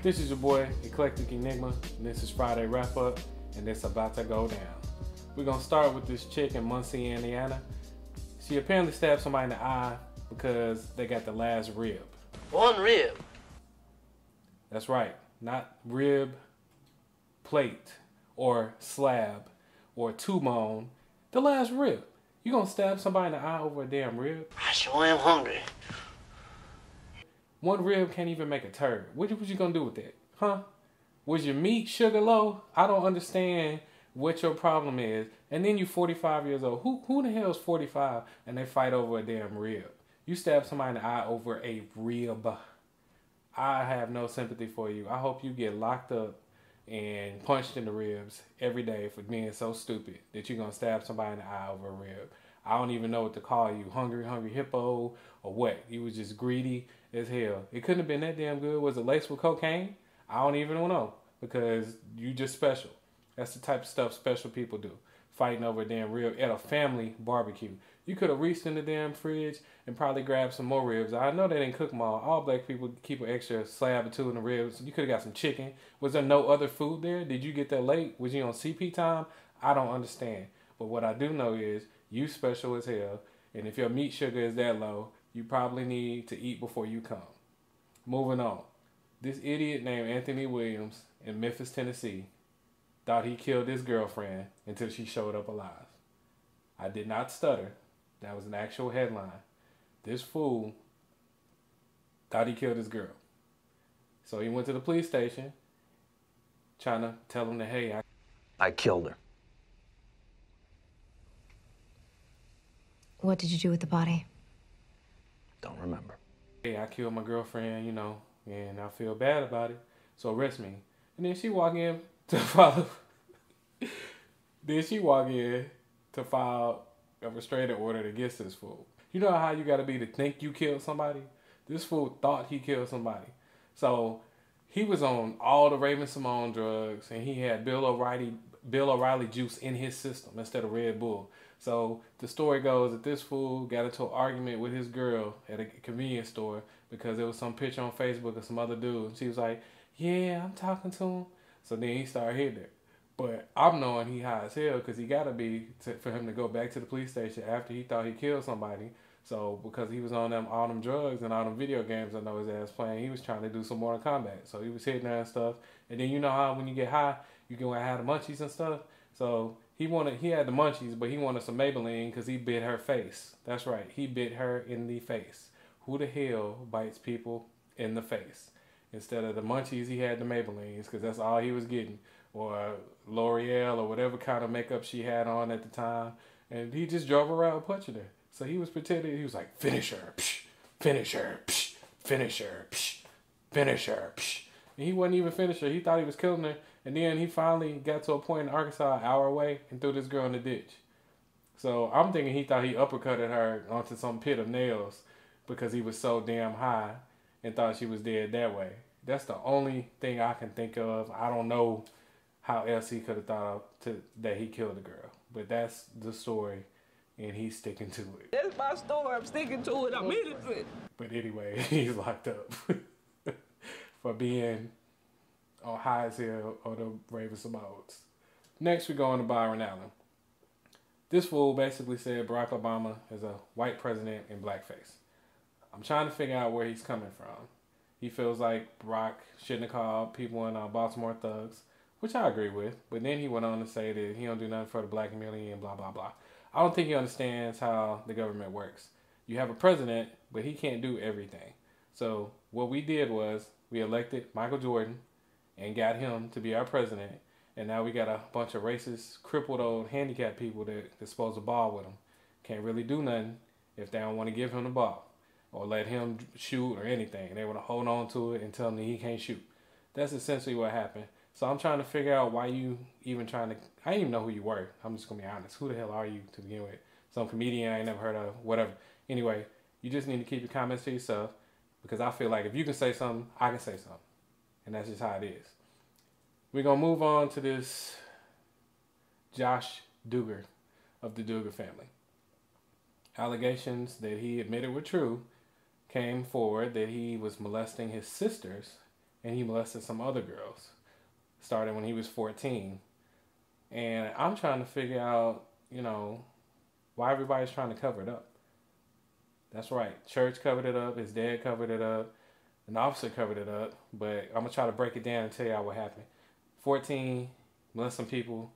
This is your boy, Eclectic Enigma, and this is Fridaywrapup, and it's about to go down. We're going to start with this chick in Muncie, Indiana. She apparently stabbed somebody in the eye because they got the last rib. One rib? That's right, not rib plate or slab or two-bone, the last rib. You going to stab somebody in the eye over a damn rib? I sure am hungry. One rib can't even make a turd. What you gonna do with that? Huh? Was your meat sugar low? I don't understand what your problem is. And then you 45 years old. Who the hell is 45 and they fight over a damn rib? You stab somebody in the eye over a rib. I have no sympathy for you. I hope you get locked up and punched in the ribs every day for being so stupid that you're gonna stab somebody in the eye over a rib. I don't even know what to call you. Hungry hippo or what? You was just greedy as hell. It couldn't have been that damn good. Was it laced with cocaine? I don't even know because you just special. That's the type of stuff special people do. Fighting over a damn rib at a family barbecue. You could have reached in the damn fridge and probably grabbed some more ribs. I know they didn't cook them all. All black people keep an extra slab or two in the ribs. You could have got some chicken. Was there no other food there? Did you get that late? Was you on CP time? I don't understand. But what I do know is you special as hell. And if your meat sugar is that low, you probably need to eat before you come. Moving on. This idiot named Anthony Williams in Memphis, Tennessee, thought he killed his girlfriend until she showed up alive. I did not stutter. That was an actual headline. This fool thought he killed his girl. So he went to the police station trying to tell them that, hey, I killed her. What did you do with the body? Don't remember. Hey, I killed my girlfriend, and I feel bad about it, so arrest me. And then she walk in to file a restraining order against this fool. You know how you gotta be to think you killed somebody? This fool thought he killed somebody. So he was on all the Raven-Symoné drugs, and he had Bill O'Reilly juice in his system instead of Red Bull. So the story goes that this fool got into an argument with his girl at a convenience store because there was some picture on Facebook of some other dude. She was like, yeah, I'm talking to him. So then he started hitting her. But I'm knowing he high as hell because he got to be for him to go back to the police station after he thought he killed somebody. So because he was on all them drugs and all them video games I know his ass playing, he was trying to do some Mortal Kombat. So he was hitting her and stuff. And then you know how when you get high, you can have the munchies and stuff. So he had the munchies, but he wanted some Maybelline because he bit her face. That's right, he bit her in the face. Who the hell bites people in the face? Instead of the munchies, he had the Maybellines because that's all he was getting. Or L'Oreal or whatever kind of makeup she had on at the time. And he just drove around punching her. So he was pretending, he was like, finish her, psh, finish her, psh, finish her, psh, finish her, psh. And he wasn't even finished her. He thought he was killing her. And then he finally got to a point in Arkansas, an hour away, and threw this girl in the ditch. So I'm thinking he thought he uppercutted her onto some pit of nails because he was so damn high and thought she was dead that way. That's the only thing I can think of. I don't know how else he could have thought that he killed the girl. But that's the story, and he's sticking to it. That's my story. I'm sticking to it. I'm innocent. But anyway, he's locked up for being on high as hell on the Raven-Symoné. Next, we go on to Byron Allen. This fool basically said Barack Obama is a white president in blackface. I'm trying to figure out where he's coming from. He feels like Barack shouldn't have called people in Baltimore thugs, which I agree with. But then he went on to say that he don't do nothing for the black community and blah, blah, blah. I don't think he understands how the government works. You have a president, but he can't do everything. So what we did was we elected Michael Jordan and got him to be our president. And now we got a bunch of racist, crippled old handicapped people that's supposed to ball with him. Can't really do nothing if they don't want to give him the ball or let him shoot or anything. They want to hold on to it and tell him that he can't shoot. That's essentially what happened. So I'm trying to figure out why you even trying to... I didn't even know who you were. I'm just going to be honest. Who the hell are you to begin with? Some comedian I ain't never heard of, whatever. Anyway, you just need to keep your comments to yourself because I feel like if you can say something, I can say something. And that's just how it is. We're going to move on to this Josh Duggar of the Duggar family. Allegations that he admitted were true came forward that he was molesting his sisters and he molested some other girls, starting when he was 14. And I'm trying to figure out, why everybody's trying to cover it up. That's right. Church covered it up. His dad covered it up. An officer covered it up. But I'm going to try to break it down and tell y'all what happened. 14, molest some people.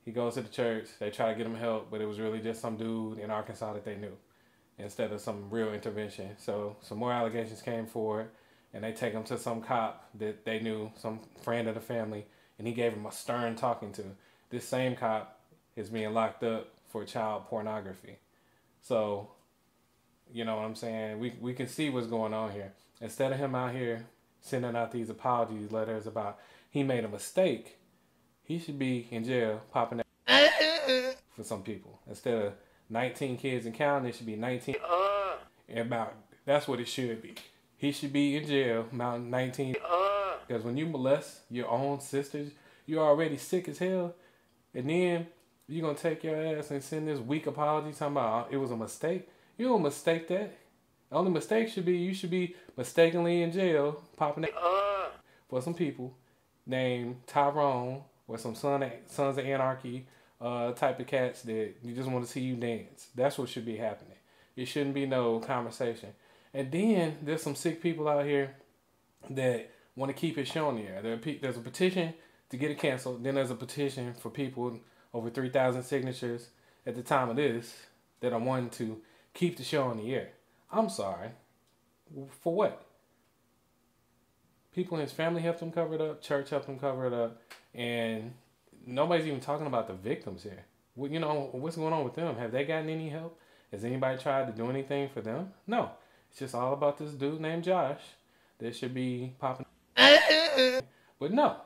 He goes to the church. They try to get him help, but it was really just some dude in Arkansas that they knew instead of some real intervention. So some more allegations came forward, and they take him to some cop that they knew, some friend of the family, and he gave him a stern talking to. This same cop is being locked up for child pornography. So, you know what I'm saying? We can see what's going on here. Instead of him out here sending out these apology letters about he made a mistake, he should be in jail popping that for some people. Instead of 19 kids and counting, it should be 19 and mountain. That's what it should be. He should be in jail, mounting 19. Because when you molest your own sisters, you're already sick as hell. And then you're going to take your ass and send this weak apology talking about it was a mistake. You don't mistake that. The only mistake should be you should be mistakenly in jail popping that for some people named Tyrone or some Sons of Anarchy type of cats that you just want to see you dance. That's what should be happening. It shouldn't be no conversation. And then there's some sick people out here that want to keep it shown there. There's a petition to get it canceled. Then there's a petition for people, over 3,000 signatures at the time of this, that are wanting to keep the show on the air. I'm sorry. For what? People in his family helped him cover it up. Church helped him cover it up. And nobody's even talking about the victims here. Well, what's going on with them? Have they gotten any help? Has anybody tried to do anything for them? No. It's just all about this dude named Josh that should be popping. But no.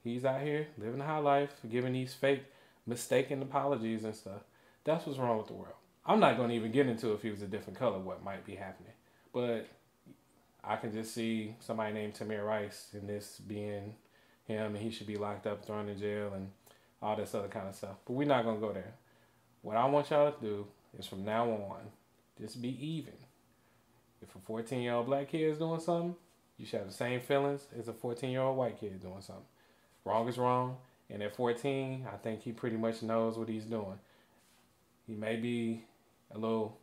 He's out here living a high life, giving these fake, mistaken apologies and stuff. That's what's wrong with the world. I'm not going to even get into if he was a different color, what might be happening. But I can just see somebody named Tamir Rice and this being him, and he should be locked up, thrown in jail, and all this other kind of stuff. But we're not going to go there. What I want y'all to do is from now on, just be even. If a 14-year-old black kid is doing something, you should have the same feelings as a 14-year-old white kid doing something. Wrong is wrong. And at 14, I think he pretty much knows what he's doing. He may be a little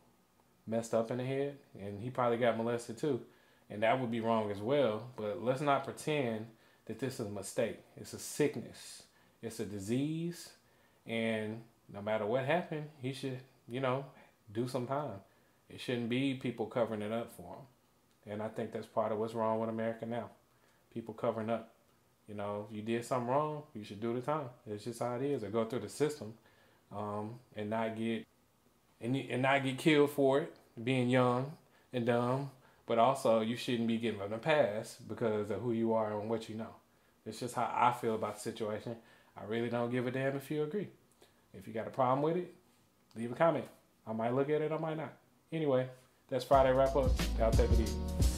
messed up in the head, and he probably got molested too. And that would be wrong as well. But let's not pretend that this is a mistake. It's a sickness. It's a disease. And no matter what happened, he should, do some time. It shouldn't be people covering it up for him. And I think that's part of what's wrong with America now. People covering up. If you did something wrong, you should do the time. It's just how it is. Or go through the system and not get killed for it, being young and dumb. But also, you shouldn't be getting a pass because of who you are and what you know. It's just how I feel about the situation. I really don't give a damn if you agree. If you got a problem with it, leave a comment. I might look at it, I might not. Anyway, that's Friday Wrap Up. Y'all take it easy.